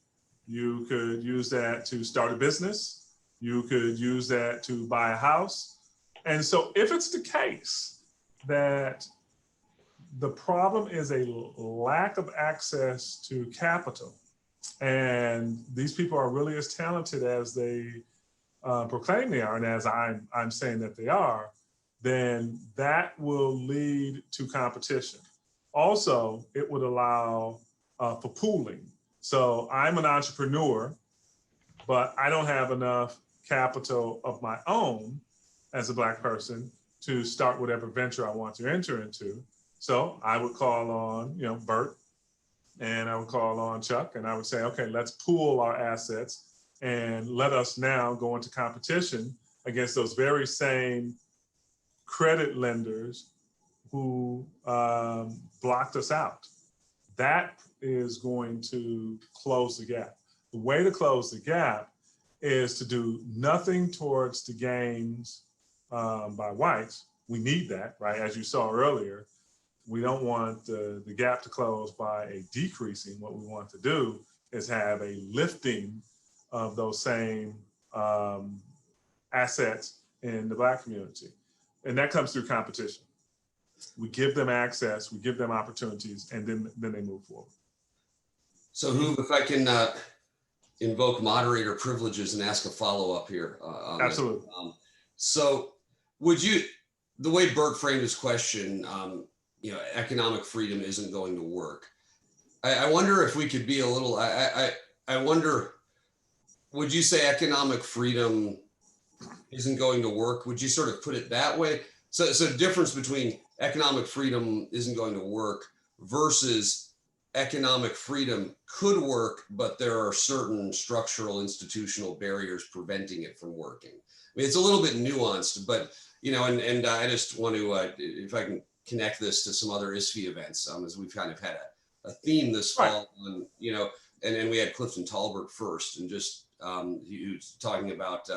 You could use that to start a business. You could use that to buy a house. And so if it's the case that the problem is a lack of access to capital, and these people are really as talented as they proclaim they are, and as I'm saying that they are, then that will lead to competition. Also, it would allow for pooling. So I'm an entrepreneur, but I don't have enough capital of my own as a Black person to start whatever venture I want to enter into. So I would call on, Bert, and I would call on Chuck, and I would say, okay, let's pool our assets and let us now go into competition against those very same credit lenders who blocked us out. That is going to close the gap. The way to close the gap is to do nothing towards the gains by whites. We need that, right? As you saw earlier, we don't want the gap to close by a decreasing. What we want to do is have a lifting of those same assets in the Black community. And that comes through competition. We give them access, we give them opportunities, and then they move forward. So Hoove, if I can invoke moderator privileges and ask a follow-up here. Absolutely. So would you, the way Bert framed his question, economic freedom isn't going to work. I wonder if we could be a little, I wonder, would you say economic freedom isn't going to work? Would you sort of put it that way? So the difference between economic freedom isn't going to work versus economic freedom could work, but there are certain structural institutional barriers preventing it from working. I mean, it's a little bit nuanced, but, and I just want to, if I can connect this to some other ISFI events, as we've kind of had a theme this fall, on, and we had Clifton Talbert first, and just he was talking about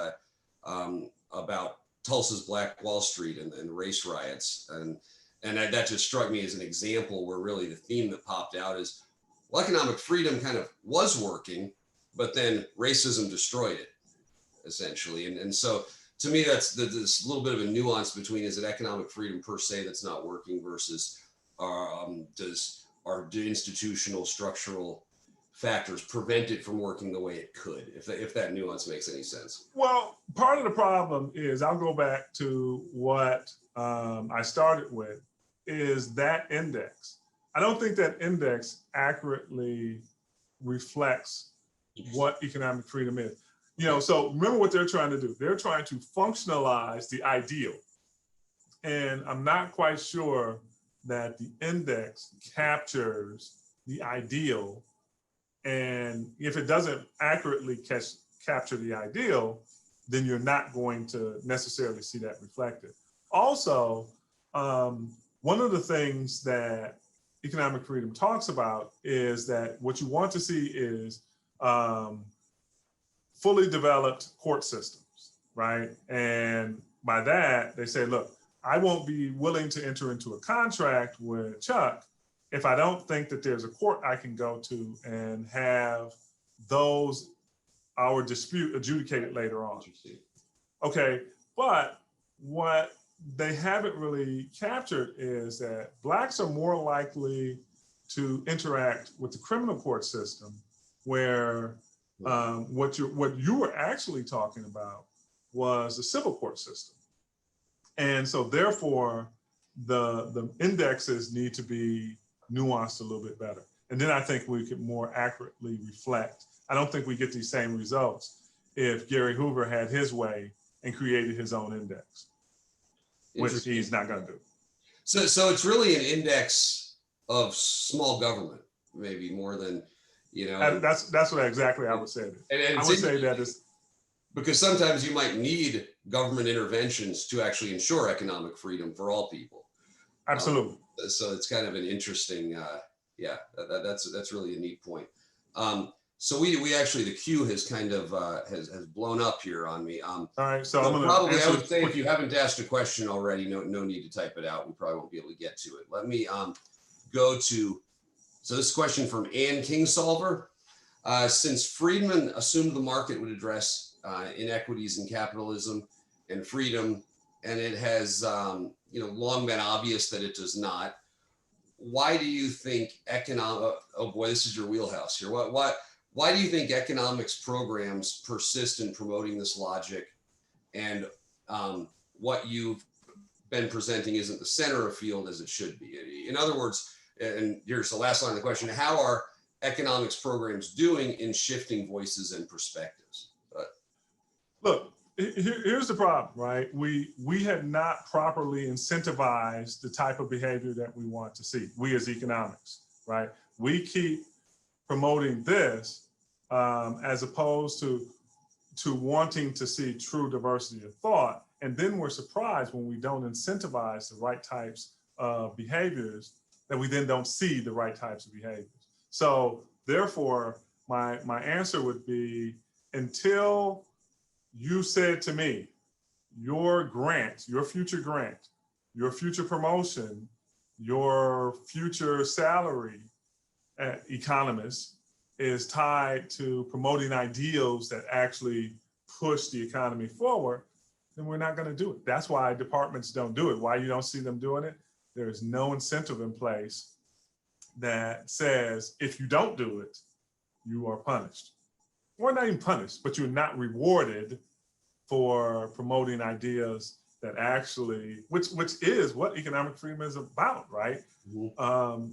Tulsa's Black Wall Street and race riots, and that just struck me as an example where really the theme that popped out is, well, economic freedom kind of was working, but then racism destroyed it, essentially, and so to me that's this little bit of a nuance between, is it economic freedom per se that's not working versus do institutional structural factors prevent it from working the way it could, if that nuance makes any sense? Well, part of the problem is, I'll go back to what I started with, is that index. I don't think that index accurately reflects what economic freedom is. So remember what they're trying to do. They're trying to functionalize the ideal. And I'm not quite sure that the index captures the ideal. And if it doesn't accurately capture the ideal, then you're not going to necessarily see that reflected. Also, one of the things that economic freedom talks about is that what you want to see is fully developed court systems, right? And by that, they say, look, I won't be willing to enter into a contract with Chuck if I don't think that there's a court I can go to and have our dispute adjudicated later on. Okay, but what they haven't really captured is that Blacks are more likely to interact with the criminal court system, where what you were actually talking about was the civil court system. And so therefore, the indexes need to be nuanced a little bit better. And then I think we could more accurately reflect. I don't think we get these same results if Gary Hoover had his way and created his own index, which he's not going to do. So it's really an index of small government, maybe more than, That's what exactly I would say. And I would say that is because sometimes you might need government interventions to actually ensure economic freedom for all people. Absolutely. So it's kind of an interesting, that's really a neat point. So we actually, the queue has kind of has blown up here on me. All right, so I'm gonna probably, I would say if you haven't asked a question already, no need to type it out. We probably won't be able to get to it. Let me go to, so this question from Ann Kingsolver. Since Friedman assumed the market would address inequities in capitalism and freedom, and it has long been obvious that it does not, why do you think oh boy, this is your wheelhouse here. Why do you think economics programs persist in promoting this logic, and what you've been presenting isn't the center of field as it should be? In other words, and here's the last line of the question, how are economics programs doing in shifting voices and perspectives? Look, here's the problem, right? We had not properly incentivized the type of behavior that we want to see, we as economics, right? We keep promoting this as opposed to wanting to see true diversity of thought. And then we're surprised when we don't incentivize the right types of behaviors, that we then don't see the right types of behaviors. So therefore, my answer would be, until you said to me, your grant, your future promotion, your future salary economist is tied to promoting ideals that actually push the economy forward, then we're not going to do it. That's why departments don't do it. Why you don't see them doing it? There is no incentive in place that says, if you don't do it, you are punished. Or not even punished, but you're not rewarded for promoting ideas that actually, which is what economic freedom is about, right? Mm-hmm.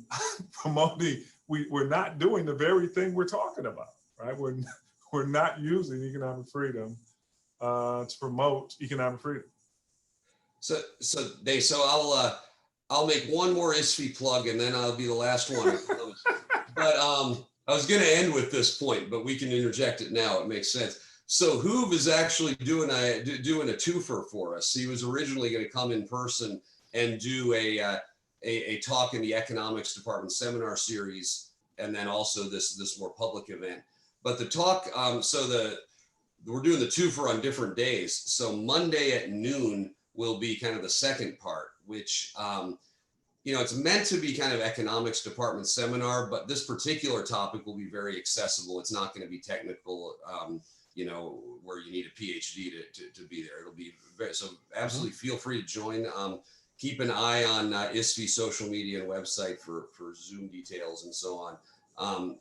Promoting, we're not doing the very thing we're talking about, right? We're not using economic freedom to promote economic freedom. So I'll make one more ISFI plug and then I'll be the last one. But I was going to end with this point, but we can interject it now. It makes sense. So Hoove is actually doing a twofer for us. He was originally going to come in person and do a talk in the economics department seminar series, and then also this more public event. But the talk, we're doing the twofer on different days. So Monday at noon will be kind of the second part, which it's meant to be kind of economics department seminar, but this particular topic will be very accessible. It's not going to be technical, where you need a PhD to be there. It'll be very, so absolutely feel free to join. Keep an eye on ISFI social media and website for Zoom details and so on.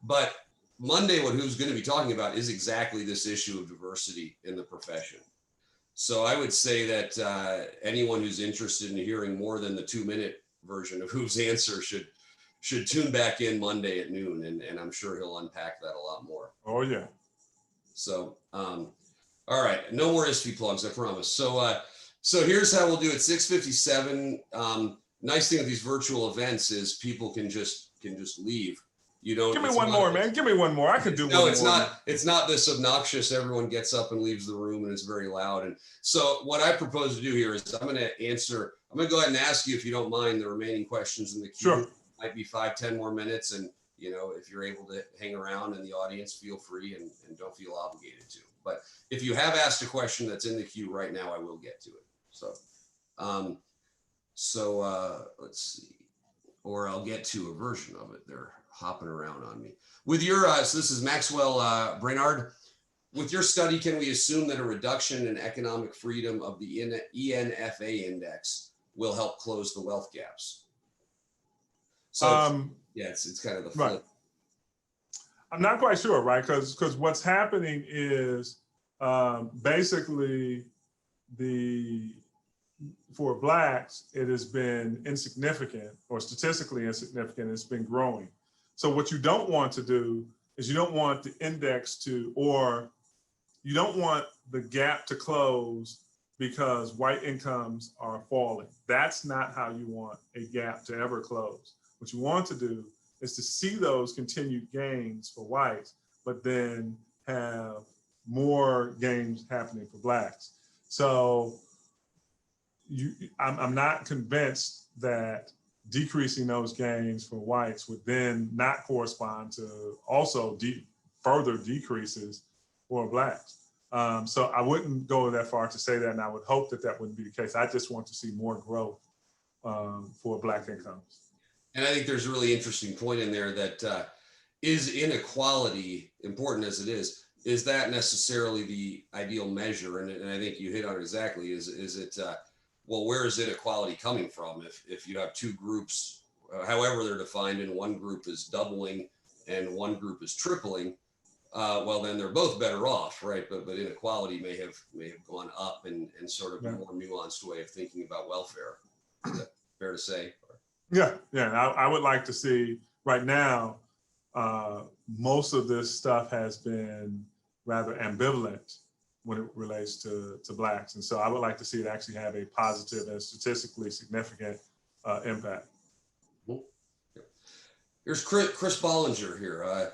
But Monday, what who's going to be talking about is exactly this issue of diversity in the profession. So I would say that anyone who's interested in hearing more than the 2-minute version of Hoove's answer should tune back in Monday at noon, and I'm sure he'll unpack that a lot more. Oh yeah. So all right, no more ISFI plugs, I promise. So here's how we'll do it. 6:57. Nice thing with these virtual events is people can just leave. You don't give me one more, man. Give me one more. I could do one more. No, it's not this obnoxious. Everyone gets up and leaves the room and it's very loud. And so what I propose to do here is I'm going to go ahead and ask you, if you don't mind, the remaining questions in the queue. Sure. Might be 5-10 more minutes. And, if you're able to hang around in the audience, feel free and don't feel obligated to. But if you have asked a question that's in the queue right now, I will get to it. So, let's see, or I'll get to a version of it. They're hopping around on me. With your, so this is Maxwell Brainard. With your study, can we assume that a reduction in economic freedom of the ENFA index will help close the wealth gaps? So it's kind of the flip. Right. I'm not quite sure, right? Because what's happening is basically, for blacks, it has been insignificant or statistically insignificant. It's been growing. So what you don't want to do is you don't want the index to, or you don't want the gap to close because white incomes are falling. That's not how you want a gap to ever close. What you want to do is to see those continued gains for whites, but then have more gains happening for blacks. So I'm not convinced that decreasing those gains for whites would then not correspond to also further decreases for blacks. So I wouldn't go that far to say that, and I would hope that that wouldn't be the case. I just want to see more growth for black incomes. And I think there's a really interesting point in there that is inequality, important as it is that necessarily the ideal measure? And I think you hit on it exactly. Is it, well, where is inequality coming from? If you have two groups, however they're defined, and one group is doubling and one group is tripling, well, then they're both better off, right? But inequality may have gone up and sort of a more nuanced way of thinking about welfare. Is that fair to say? Yeah. I would like to see right now, most of this stuff has been rather ambivalent when it relates to blacks. And so I would like to see it actually have a positive and statistically significant impact. Here's Chris Bollinger here.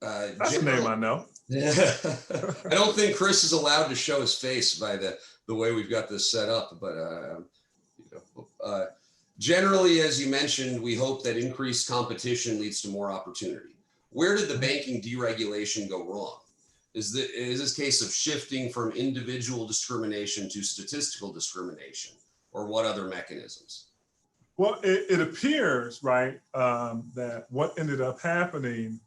That's a name I know. I don't think Chris is allowed to show his face by the way we've got this set up, but generally, as you mentioned, we hope that increased competition leads to more opportunity. Where did the banking deregulation go wrong? Is this case of shifting from individual discrimination to statistical discrimination, or what other mechanisms? Well, it appears, right, that what ended up happening,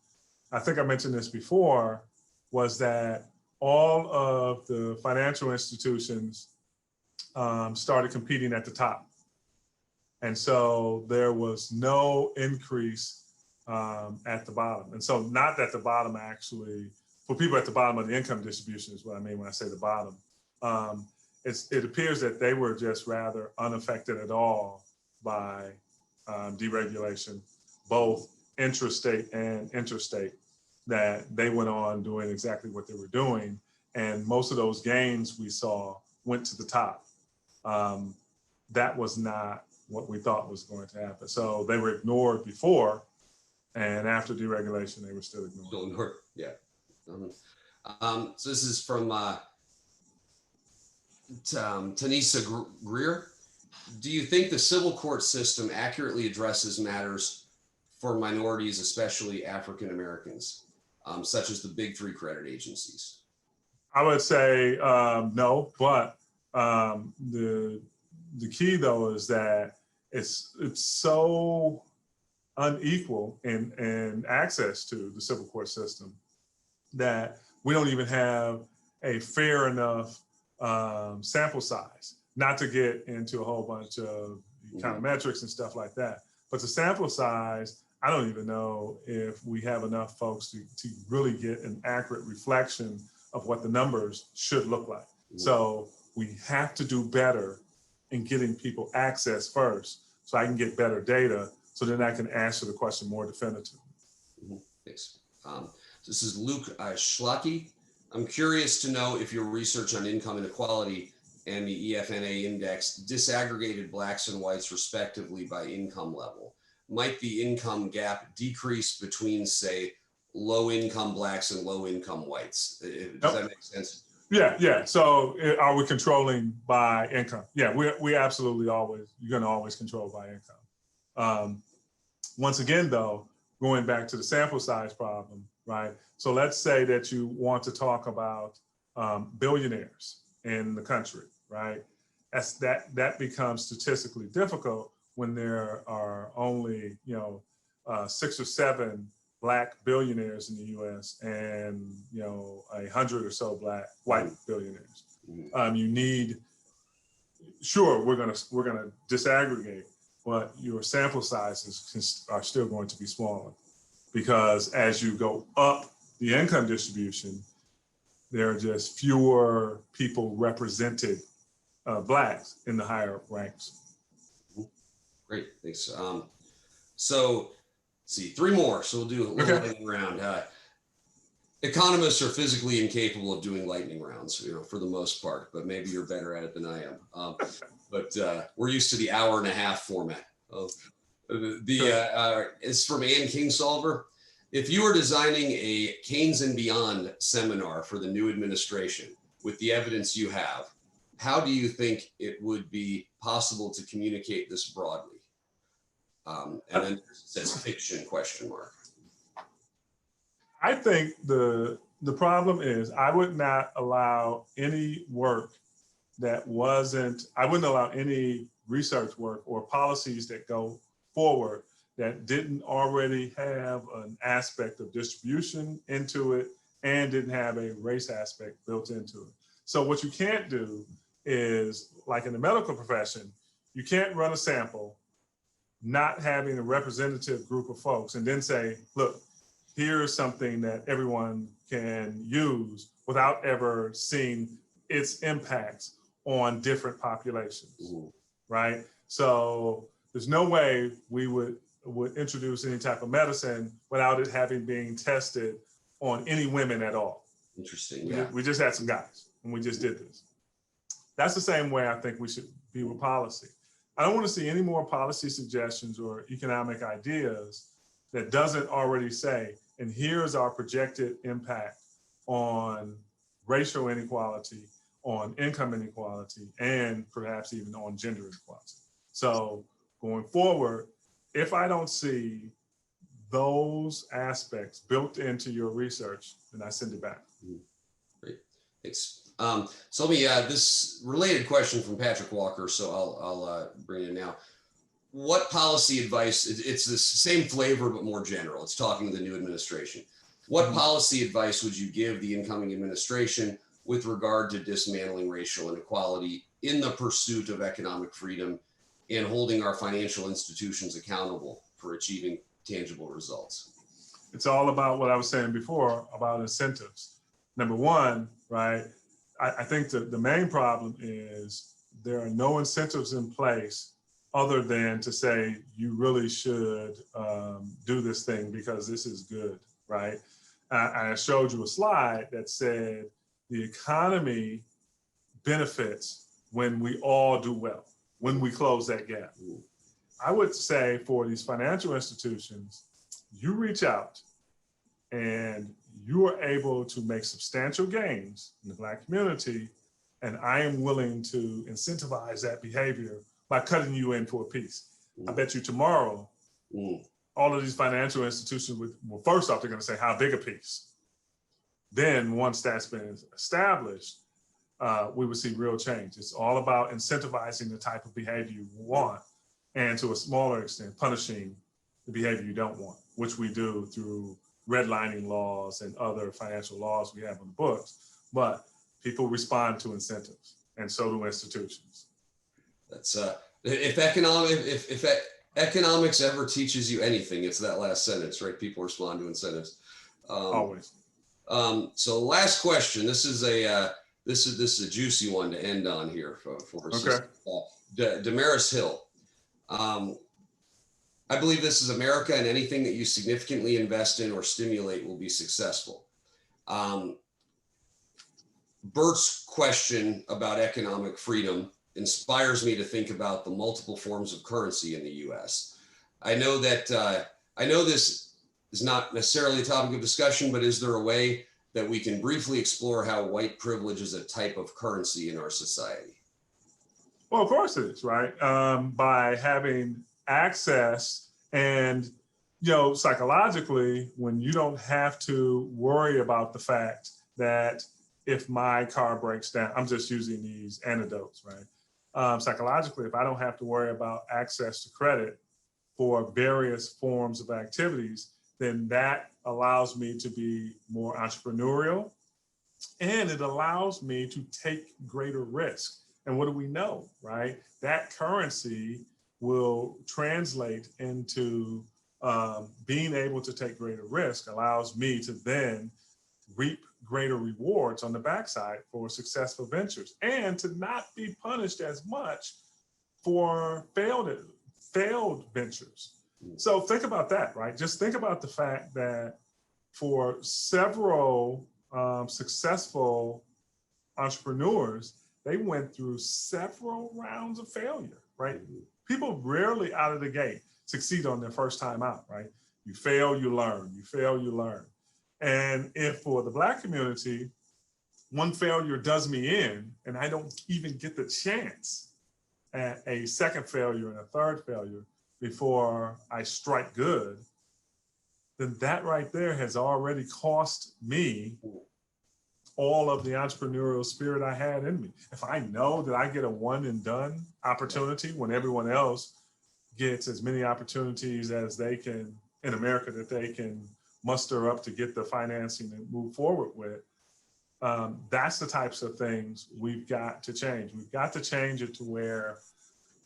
I think I mentioned this before, was that all of the financial institutions started competing at the top. And so there was no increase at the bottom. And so not that the bottom actually, for people at the bottom of the income distribution is what I mean when I say the bottom. It appears that they were just rather unaffected at all by deregulation, both intrastate and interstate, that they went on doing exactly what they were doing. And most of those gains we saw went to the top. That was not what we thought was going to happen. So they were ignored before, and after deregulation, they were still ignored. Still ignored, yeah. So this is from Tanisa Greer. Do you think the civil court system accurately addresses matters for minorities, especially African Americans, such as the big three credit agencies? I would say no, but the key though is that it's so unequal in access to the civil court system that we don't even have a fair enough sample size, not to get into a whole bunch of econometrics and stuff like that. But the sample size, I don't even know if we have enough folks to really get an accurate reflection of what the numbers should look like. So we have to do better in getting people access first, so I can get better data, so then I can answer the question more definitively. Thanks. This is Luke Schlacke. I'm curious to know if your research on income inequality and the EFNA index disaggregated blacks and whites respectively by income level. Might the income gap decrease between, say, low-income blacks and low-income whites? Does that make sense? Yeah. So are we controlling by income? Yeah, we absolutely you're going to always control by income. Once again, though, going back to the sample size problem, right? So let's say that you want to talk about billionaires in the country, right? That becomes statistically difficult when there are only 6 or 7 Black billionaires in the U.S. and 100 or so white billionaires. You need, sure, we're gonna disaggregate, but your sample sizes are still going to be smaller, because as you go up the income distribution, there are just fewer people represented, Blacks in the higher ranks. Great, thanks. So, let's see, three more. So we'll do a little Okay. lightning round. Economists are physically incapable of doing lightning rounds, for the most part, but maybe you're better at it than I am. But we're used to the hour and a half format. It's from Ann Kingsolver. If you were designing a Keynes and Beyond seminar for the new administration with the evidence you have, how do you think it would be possible to communicate this broadly? And then it says fiction, question mark. I think the problem is I would not allow any work that wasn't, I wouldn't allow any research work or policies that go forward that didn't already have an aspect of distribution into it and didn't have a race aspect built into it. So what you can't do is, like in the medical profession, you can't run a sample not having a representative group of folks and then say, look, here's something that everyone can use without ever seeing its impacts on different populations. Ooh. Right? So there's no way we would introduce any type of medicine without it having been tested on any women at all. Interesting, yeah. We just had some guys and we just did this. That's the same way I think we should be with policy. I don't want to see any more policy suggestions or economic ideas that doesn't already say, and here's our projected impact on racial inequality, on income inequality, and perhaps even on gender inequality. So going forward, if I don't see those aspects built into your research, then I send it back. Great, thanks. So let me, this related question from Patrick Walker, so I'll bring it in now. What policy advice, it's the same flavor, but more general. It's talking to the new administration. What policy advice would you give the incoming administration with regard to dismantling racial inequality in the pursuit of economic freedom and holding our financial institutions accountable for achieving tangible results? It's all about what I was saying before about incentives. Number one, right? I think the main problem is there are no incentives in place other than to say you really should do this thing because this is good, right? I showed you a slide that said the economy benefits when we all do well, when we close that gap. I would say for these financial institutions, you reach out and you are able to make substantial gains in the Black community, and I am willing to incentivize that behavior by cutting you in for a piece. I bet you tomorrow, all of these financial institutions well, first off, they're gonna say, how big a piece? Then once that's been established, we would see real change. It's all about incentivizing the type of behavior you want, and to a smaller extent, punishing the behavior you don't want, which we do through redlining laws and other financial laws we have on the books. But people respond to incentives, and so do institutions. That's if economics ever teaches you anything, it's that last sentence, right? People respond to incentives. Always. So last question. This is a juicy one to end on here for us. Okay. Damaris Hill. I believe this is America, and anything that you significantly invest in or stimulate will be successful. Bert's question about economic freedom inspires me to think about the multiple forms of currency in the US. I know this is not necessarily a topic of discussion, but is there a way that we can briefly explore how white privilege is a type of currency in our society? Well, of course it is, right? By having access and, psychologically, when you don't have to worry about the fact that if my car breaks down, I'm just using these anecdotes, right? Psychologically, if I don't have to worry about access to credit for various forms of activities, then that allows me to be more entrepreneurial, and it allows me to take greater risk. And what do we know, right? That currency will translate into being able to take greater risk, allows me to then reap greater rewards on the backside for successful ventures, and to not be punished as much for failed ventures. So think about that, right? Just think about the fact that for several successful entrepreneurs, they went through several rounds of failure, right? People rarely out of the gate succeed on their first time out, right? You fail, you learn, you fail, you learn. And if for the Black community, one failure does me in, and I don't even get the chance at a second failure and a third failure before I strike good, then that right there has already cost me all of the entrepreneurial spirit I had in me. If I know that I get a one and done opportunity when everyone else gets as many opportunities as they can in America that they can muster up to get the financing and move forward with, that's the types of things we've got to change. We've got to change it to where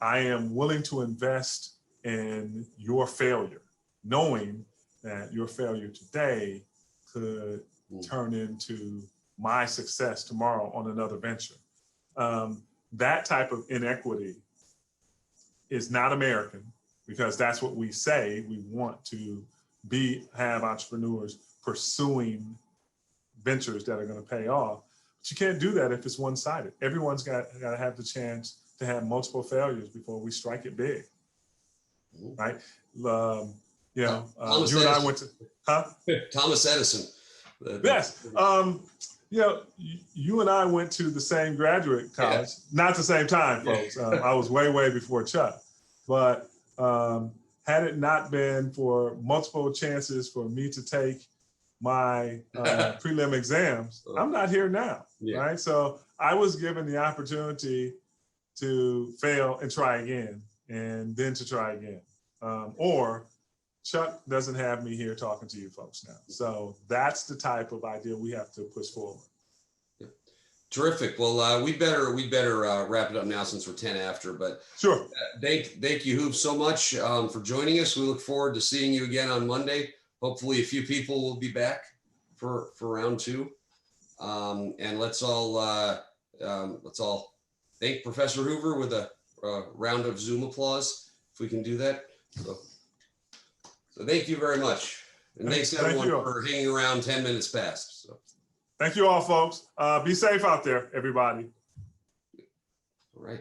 I am willing to invest in your failure, knowing that your failure today could turn into my success tomorrow on another venture. That type of inequity is not American, because that's what we say. We want to have entrepreneurs pursuing ventures that are going to pay off. But you can't do that if it's one-sided. Everyone's got to have the chance to have multiple failures before we strike it big, right? You and I went to, Thomas Edison. Yes. You and I went to the same graduate college, not the same time, folks. I was way before Chuck. But had it not been for multiple chances for me to take my prelim exams, I'm not here now, right? So I was given the opportunity to fail and try again, and then to try again. Or Chuck doesn't have me here talking to you folks now. So that's the type of idea we have to push forward. Terrific. Well, we better wrap it up now since we're 10 after. But sure. Thank you, Hoove, so much for joining us. We look forward to seeing you again on Monday. Hopefully, a few people will be back for round two. And let's all thank Professor Hoover with a round of Zoom applause, if we can do that. So thank you very much. And thanks everyone for hanging around 10 minutes past. So. Thank you all, folks. Be safe out there, everybody. All right.